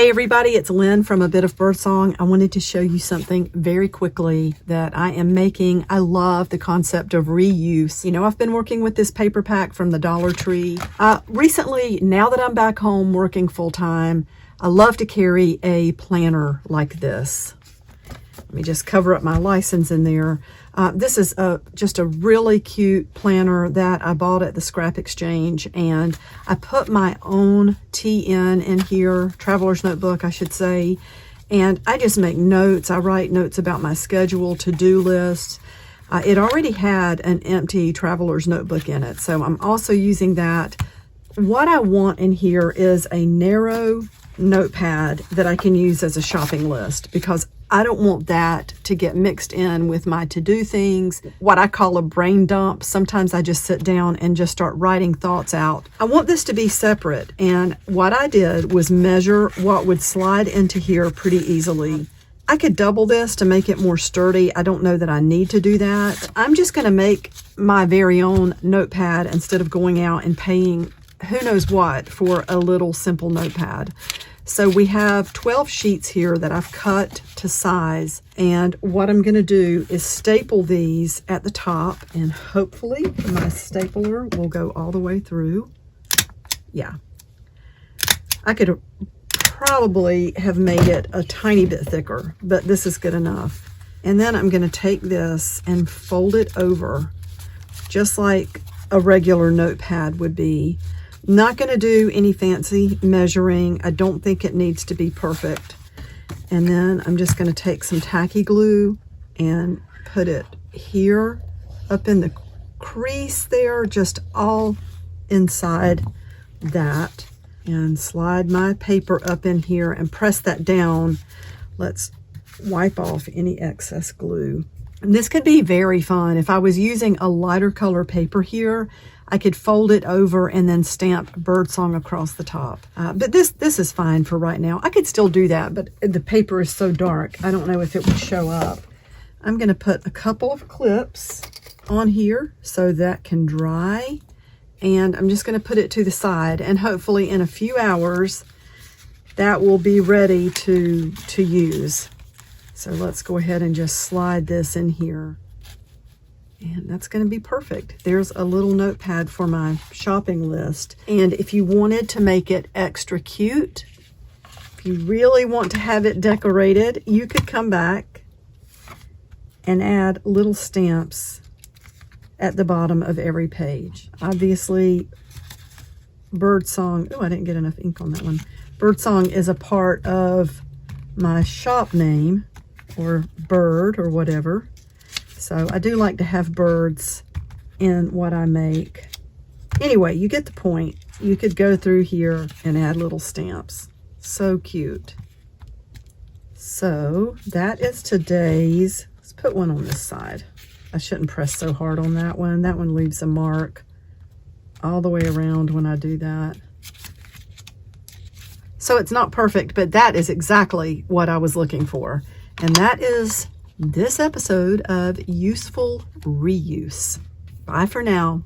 Hey everybody, it's Lynn from A Bit of Birdsong. I wanted to show you something very quickly that I am making. I love the concept of reuse. You know, I've been working with this paper pack from the Dollar Tree. Recently, now that I'm back home working full time, I love to carry a planner like this. Let me just cover up my license in there. This is just a really cute planner that I bought at the Scrap Exchange, and I put my own TN in here, Traveler's Notebook, I should say, and I just make notes. I write notes about my schedule, to-do lists. It already had an empty Traveler's Notebook in it, so I'm also using that. What I want in here is a narrow notepad that I can use as a shopping list, because I don't want that to get mixed in with my to-do things, what I call a brain dump. Sometimes I just sit down and just start writing thoughts out. I want this to be separate, and what I did was measure what would slide into here pretty easily. I could double this to make it more sturdy. I don't know that I need to do that. I'm just going to make my very own notepad instead of going out and paying who knows what for a little simple notepad. So we have 12 sheets here that I've cut to size, and what I'm going to do is staple these at the top, and hopefully my stapler will go all the way through. Yeah, I could probably have made it a tiny bit thicker, but this is good enough. And then I'm going to take this and fold it over just like a regular notepad would be. Not going to do any fancy measuring. I don't think it needs to be perfect. And then I'm just going to take some tacky glue and put it here up in the crease there, just all inside that, and slide my paper up in here and press that down. Let's wipe off any excess glue. And this could be very fun. If I was using a lighter color paper here, I could fold it over and then stamp Birdsong across the top. But this is fine for right now. I could still do that, but the paper is so dark, I don't know if it would show up. I'm going to put a couple of clips on here so that can dry. And I'm just going to put it to the side, and hopefully in a few hours that will be ready to use. So let's go ahead and just slide this in here. And that's going to be perfect. There's a little notepad for my shopping list. And if you wanted to make it extra cute, if you really want to have it decorated, you could come back and add little stamps at the bottom of every page. Obviously, Birdsong, oh, I didn't get enough ink on that one. Birdsong is a part of my shop name, or bird, or whatever. So I do like to have birds in what I make. Anyway, you get the point. You could go through here and add little stamps. So cute. So that is today's. Let's put one on this side. I shouldn't press so hard on that one. That one leaves a mark all the way around when I do that. So it's not perfect, but that is exactly what I was looking for. And that is this episode of Useful Reuse. Bye for now.